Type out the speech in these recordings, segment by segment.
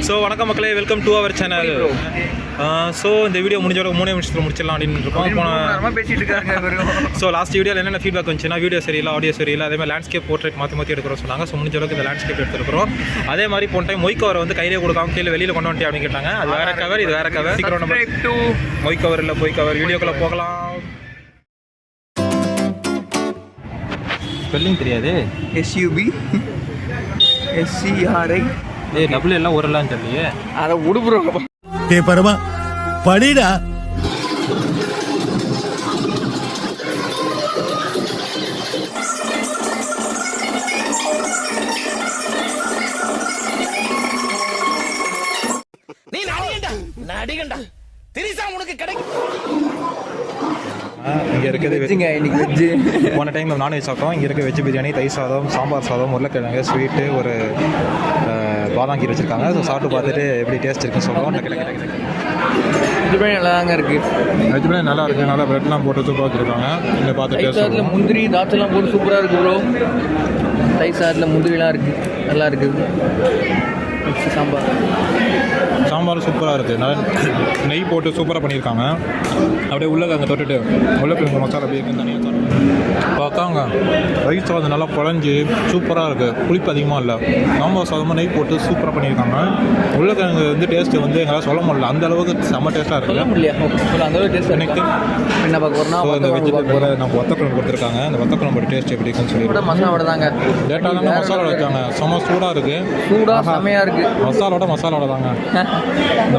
So வணக்கம் மக்களே, welcome to our channel. So இந்த வீடியோ முடிஞ்சோட 3 நிமிஷத்தில் முடிச்சிடலாம் அப்படின்னு இருக்கோம். பேசிட்டு இருக்காங்க. ஸோ லாஸ்ட் வீடியோவில் என்னென்ன ஃபீட்பேக் வந்துச்சுன்னா, வீடியோ சரியில்லை, ஆடியோ சரியில்லை, அதே மாதிரி லேண்ட்ஸ்கேப் போர்ட்ரேட் மாற்றி எடுக்கிறோம் சொன்னாங்க. ஸோ முடிஞ்ச அளவுக்கு இந்த லேண்ட்ஸ்கேப் எடுத்துருக்கிறோம். அதே மாதிரி போன டைம் மொய் கவர் வந்து கையிலே கொடுக்காம கீழே வெளியில் கொண்டு வந்துட்டு அப்படின்னு கேட்டாங்க. அது வேற கவர், இது வேற கவர். சீக்கிரம் நம்ம மொய் கவர் இல்லை பொய் கவர் வீடியோக்குள்ளே போகலாம். ஸ்பெல்லிங் தெரியாது. SUB SCRI டபுள் எல்லாம் ஒரெல்லாம் தெரியலையே. அதை உடுப்புறோம். டே பரமா படிடா. நீ நடிகண்டா திரிசா உனக்கு கிடைக்கும். இங்கே இருக்குது வெஜ்ஜுங்க, இன்னைக்கு வெஜ்ஜு. போன டைம் நான்வெஜ் சாப்பிட்டோம். இங்கே இருக்க வெஜ் பிரியாணி, தயிர் சாதம், சாம்பார் சாதம், உருளைக்கிழங்கு, ஸ்வீட்டு, ஒரு பாதாம் கீரை வச்சுருக்காங்க. ஸோ சாப்பிட்டு பார்த்துட்டு எப்படி டேஸ்ட் இருக்குன்னு சொல்லுவோம். வெஜ் பிரியாணி நல்லா தாங்க இருக்குது. வெஜ் பிரியாணி நல்லா இருக்குது. நல்லா பிரெட்லாம் போட்டு சூப்பராக வச்சுருக்காங்க. இங்கே பார்த்து டேஸ்ட் சாதத்தில் முந்திரி தாத்தெல்லாம் போட்டு சூப்பராக இருக்குது ப்ரோ. தயிர் சாதத்தில் முந்திரிலாம் இருக்குது, நல்லா இருக்குது. சாம்பார் சூப்பராக இருக்குது. நல்லா நெய் போட்டு சூப்பராக பண்ணியிருக்காங்க. அப்படியே உருளைக்கிழங்கு தொட்டுட்டு உருளைக்கிழங்கு மசாலா அப்படியே தனியாக பார்த்தாங்க. ரைஸ் சாதம் நல்லா குழஞ்சி சூப்பராக இருக்குது. புளிப்பு அதிகமாக இல்லை. சாம்பார் சாதமாக நெய் போட்டு சூப்பராக பண்ணியிருக்காங்க. உருளைக்கிழங்கு வந்து டேஸ்ட்டு வந்து எங்களால் சொல்ல முடியல, அந்த அளவுக்கு செம்ம டேஸ்ட்டாக இருக்குது. அந்த அளவுக்கு டேஸ்ட் எனக்கு என்ன பார்க்க இந்த வெஜிடபிள் நம்ம வத்தக்குழம்பு கொடுத்துருக்காங்க. அந்த வத்தக்குழம்போட டேஸ்ட் எப்படி இருக்குன்னு சொல்லி மசாலோட தாங்க லேட்டாக தாங்க மசாலா வச்சாங்க. செம்ம சூடாக இருக்குது. சூடாக செம்மையாக இருக்குது. மசாலோட தாங்க இந்த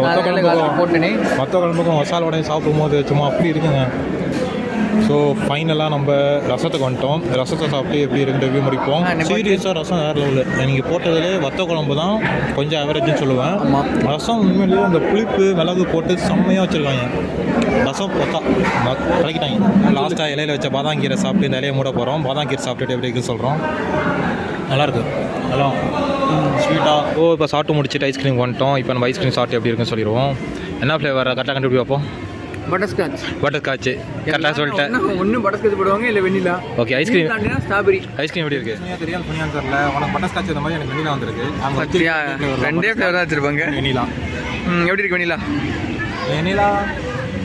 வத்தக்குழம்புக்கும் மசாலோடையும் சாப்பிடும்போது சும்மா அப்படி இருக்குங்க. ஸோ ஃபைனலாக நம்ம ரசத்துக்கு வந்துட்டோம். ரசத்தை சாப்பிட்டு எப்படி இருக்கு ரிவ்யூ முடிப்போம். சீரியஸாக ரசம் வேறு லெவலில். நீங்கள் போட்டதுலேயே வத்த குழம்பு தான் கொஞ்சம் ஆவரேஜ்னு சொல்லுவேன். ரசம் உண்மையிலேயே அந்த புளிப்பு மிளகு போட்டு செம்மையாக வச்சுருக்காங்க. ரசம் பக்கா கலக்கிட்டாங்க. லாஸ்ட்டாக இலையில் வச்ச பாதாங்கீரை சாப்பிட்டு இந்த இலையை மூட போகிறோம். பாதாங்கீரை சாப்பிட்டுட்டு எப்படி இருக்குன்னு சொல்கிறோம். நல்லாயிருக்கு. நல்லா ஸ்வீட்டாக. இப்போ சாப்பிட்டு முடிச்சுட்டு ஐஸ்கிரீம் வந்துட்டோம். இப்போ நம்ம ஐஸ்கிரீம் சாப்பிட்டு எப்படி இருக்குன்னு சொல்லிடுவோம். என்ன ஃப்ளேவர் கரெக்டாக கண்டுபிடி வைப்போம். பட்டர்ஸ்காட்ச் கரெக்டாக சொல்லிட்டேன். ஒன்றும் பட்டர்ஸ்காட்ச் போடுவாங்க, இல்லை வெண்ணிலா. ஓகே, ஐஸ்கிரீம் ஸ்ட்ராபெரி ஐஸ்கிரீம் எப்படி இருக்குது தெரியாது. புனியான்னு தெரியல. உனக்கு பட்டர்ஸ்காட்ச் இந்த மாதிரி எனக்கு வெண்ணிலா வந்துருக்கு. ரெண்டே ஃப்ளேவர் தான் வச்சுருப்பாங்க. வெண்ணிலா எப்படி இருக்கு வெண்ணிலா? வெண்ணிலா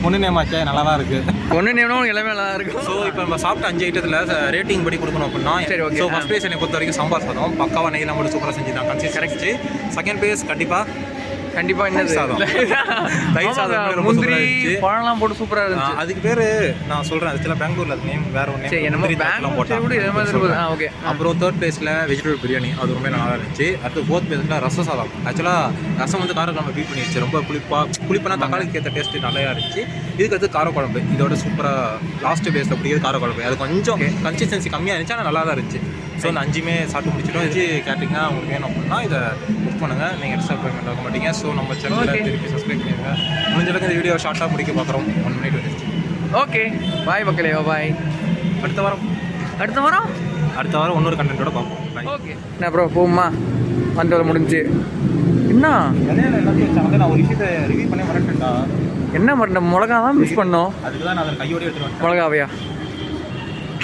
பொண்ணு நேமாச்சே நல்லா தான் இருக்குது. பொண்ணு நேம்னா எல்லாமே நல்லா தான் இருக்கும். ஸோ இப்போ நம்ம சாப்பிட்ட 5 ஐட்டத்தில் ரேட்டிங் படி கொடுக்கணும் அப்படின்னா, சரி ஓகே. ஸோ ஃபஸ்ட் ப்ளேஸ் என்னை பொறுத்த வரைக்கும் சாம்பார் சாதம் பக்காவாக நெய்லாம் மட்டும் சூப்பராக செஞ்சுதான் கன்சிஸ்ட் கரெக்ட். செகண்ட் ப்ளேஸ் கண்டிப்பாக என்ன சாதம், தயிர் சாதம், முந்திரி பழம்லாம் போட்டு சூப்பராக இருந்துச்சு. அதுக்கு பேர் நான் சொல்கிறேன். ஆக்சுவலாக பெங்களூரில் அது நேம் வேறு ஒன்று ஓகே. அப்புறம் தேர்ட் பிளேஸில் வெஜிடபிள் பிரியாணி, அது ரொம்ப நல்லா இருந்துச்சு. அடுத்து ஃபோர்த் பிளேஸில் ரச சாதம். ஆக்சுவலாக ரசம் வந்து காரக்குழம்பு பீட் பண்ணிடுச்சு. ரொம்ப புளிப்பான தக்காளிக்கு ஏற்ற டேஸ்ட்டு நல்லா இருந்துச்சு. இதுக்கு அடுத்து காரக்குழம்பு, இதோட சூப்பராக லாஸ்ட் பிளேஸில் பிடிக்கிறது காரக்குழம்பு. அது கொஞ்சம் கன்சிஸ்டன்சி கம்மியாக இருந்துச்சு, ஆனால் நல்லா தான் இருந்துச்சு. ஸோ அந்த 5மே சாப்பிட்டு முடிச்சிட்டோம். வச்சு கேட்டிங்கன்னா உங்களுக்கு வேணும் அப்படின்னா இதை புக் பண்ணுங்கள். நீங்கள் டிசப்பாயின்மெண்ட் ஆக மாட்டீங்க. ஸோ நம்ம சேனலில் திருப்பி சப்ஸ்கிரைப் பண்ணிடுங்க. முடிஞ்சளவுக்கு இந்த வீடியோ ஷார்ட்டாக முடிக்க பார்க்குறோம். 1 minute வந்துருச்சு. ஓகே, பாய் மக்களே, பாய். அடுத்த வாரம் இன்னொரு கண்டென்ட்டோட பார்ப்போம். ஓகே. என்ன ப்ரோ போகுமா? வந்து முடிஞ்சு என்ன எல்லாத்தையும் வச்சாங்க. நான் ஒரு விஷயத்தை ரிவ்யூ பண்ணி மறந்துட்டேன்டா. என்ன மறந்த? மிளகா தான் மிஸ் பண்ணோம். அதுக்கு தான் நான் அதை கையோடு எடுத்துருவேன். மிளகாவையா?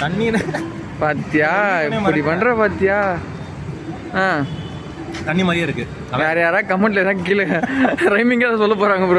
தண்ணீர் பாத்தியா இப்படி பண்ற பாத்தியா? தண்ணி மாதிரியே இருக்கு. வேற யாராவது கமெண்ட்ல ஏதாவது கீழே ரைமிங்காக சொல்ல போறாங்க ப்ரோ.